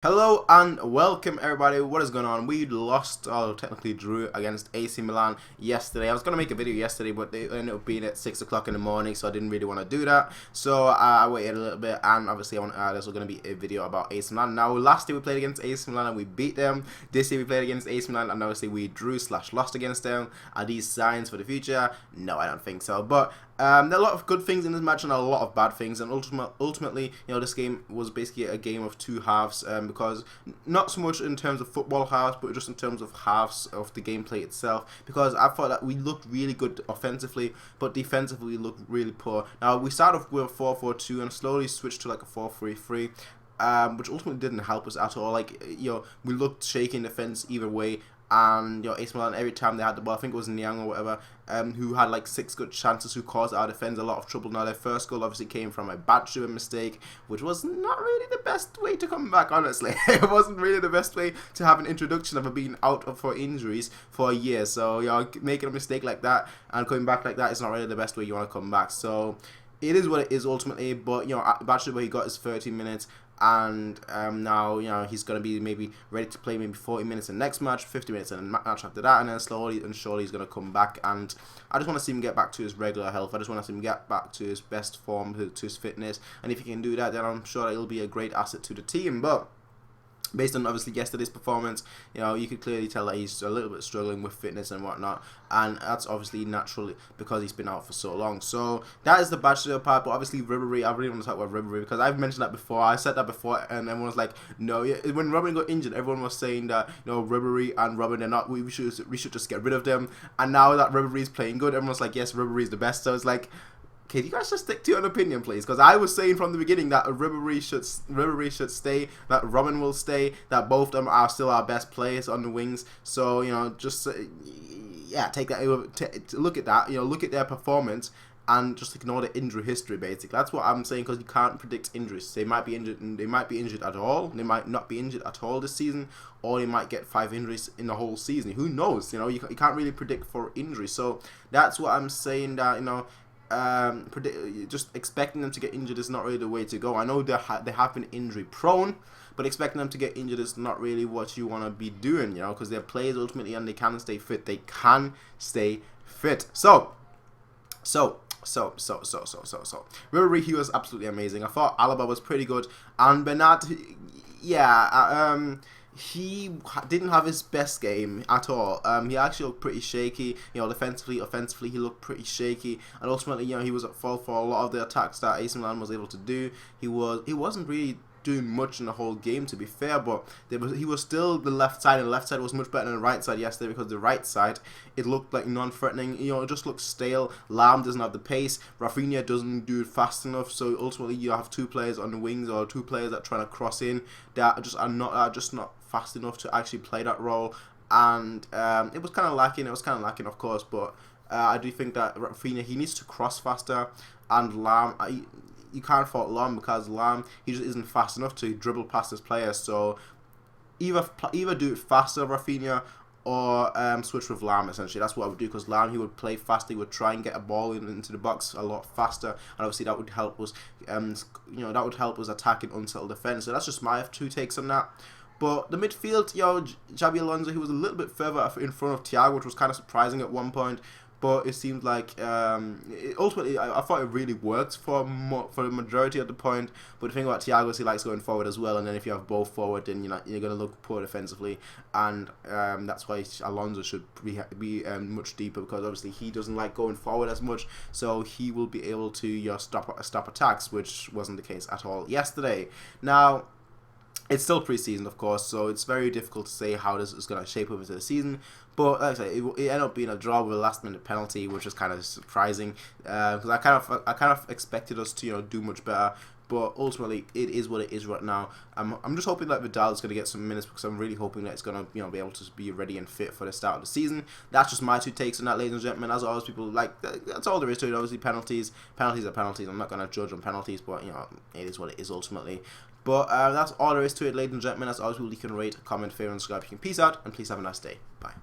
Hello and welcome everybody. What is going on? We lost, or technically drew, against AC Milan yesterday. I was going to make a video yesterday, but they ended up being at 6 o'clock in the morning, so I didn't really want to do that. So I waited a little bit, and obviously there's going to be a video about AC Milan. Now, last year we played against AC Milan and we beat them. This year we played against AC Milan and obviously we drew/lost against them. Are these signs for the future? No, I don't think so. But there are a lot of good things in this match and a lot of bad things, and ultimately, this game was basically a game of two halves, because not so much in terms of football halves, but just in terms of halves of the gameplay itself, because I thought that we looked really good offensively, but defensively we looked really poor. Now, we started off with a 4-4-2 and slowly switched to like a 4-3-3. Which ultimately didn't help us at all. We looked shaky in defense either way. And AC Milan, every time they had the ball, I think it was Niang or whatever, who had like 6 good chances, who caused our defense a lot of trouble. Now, their first goal obviously came from a Badstuber mistake, which was not really the best way to come back, honestly. It wasn't really the best way to have an introduction of being out for injuries for a year. So, making a mistake like that and coming back like that is not really the best way you want to come back. So, it is what it is ultimately, but Badstuber, he got his 30 minutes, and now he's going to be maybe ready to play maybe 40 minutes in the next match, 50 minutes in the match after that, and then slowly and surely he's going to come back. And I just want to see him get back to his regular health. I just want to see him get back to his best form, to his fitness, and if he can do that, then I'm sure he'll be a great asset to the team. But based on obviously yesterday's performance, you could clearly tell that he's a little bit struggling with fitness and whatnot, and that's obviously naturally because he's been out for so long. So that is the Badstuber part. But obviously Ribery, I really want to talk about Ribery because I've mentioned that before. I said that before, and everyone was like, "No." When Robin got injured, everyone was saying that Ribery and Robin, they're not. We should just get rid of them. And now that Ribery is playing good, everyone's like, "Yes, Ribery is the best." So it's like, okay, you guys just stick to your opinion, please, because I was saying from the beginning that Ribery should stay, that Robin will stay, that both of them are still our best players on the wings. So just take that, look at that, look at their performance, and just ignore the injury history. Basically, that's what I'm saying, because you can't predict injuries. They might be injured, and they might be injured at all. They might not be injured at all this season, or they might get 5 injuries in the whole season. Who knows? You can't really predict for injuries. So that's what I'm saying, that just expecting them to get injured is not really the way to go. I know they have been injury prone, but expecting them to get injured is not really what you want to be doing, because they're players ultimately, and they can stay fit. They can stay fit. So Ribery, he was absolutely amazing. I thought Alaba was pretty good, and Bernat, he didn't have his best game at all. He actually looked pretty shaky. Defensively, offensively, he looked pretty shaky, and ultimately, he was at fault for a lot of the attacks that AC Milan was able to do. He wasn't really doing much in the whole game, to be fair, but he was still the left side, and the left side was much better than the right side yesterday, because the right side, it looked like non-threatening. It just looked stale. Lam doesn't have the pace. Rafinha doesn't do it fast enough. So ultimately, you have 2 players on the wings, or 2 players that are trying to cross in, that are not fast enough to actually play that role. And it was kind of lacking. Of course, but I do think that Rafinha, he needs to cross faster, and Lam, you can't fault Lam, because Lam, he just isn't fast enough to dribble past his players. So either do it faster, Rafinha, or switch with Lam. Essentially, that's what I would do, because Lam, he would play faster. He would try and get a ball into the box a lot faster, and obviously that would help us. That would help us attack in unsettled defense. So that's just my 2 takes on that. But the midfield, Xabi Alonso, he was a little bit further in front of Thiago, which was kind of surprising at one point. But it seemed like ultimately, I thought it really worked for the majority of the point. But the thing about Thiago is he likes going forward as well, and then if you have both forward, then you're going to look poor defensively, and that's why Alonso should be much deeper, because obviously he doesn't like going forward as much, so he will be able to stop attacks, which wasn't the case at all yesterday. Now, it's still pre-season, of course, so it's very difficult to say how this is going to shape up into the season. But like I say, it ended up being a draw with a last-minute penalty, which is kind of surprising, because I kind of expected us to do much better. But ultimately, it is what it is right now. I'm just hoping that Vidal is going to get some minutes, because I'm really hoping that it's going to be able to be ready and fit for the start of the season. That's just my 2 takes on that, ladies and gentlemen. As always, people that's all there is to it. Obviously, penalties are penalties. I'm not going to judge on penalties, but it is what it is ultimately. But that's all there is to it, ladies and gentlemen. As always, you can rate, comment, favorite, and subscribe. You can peace out, and please have a nice day. Bye.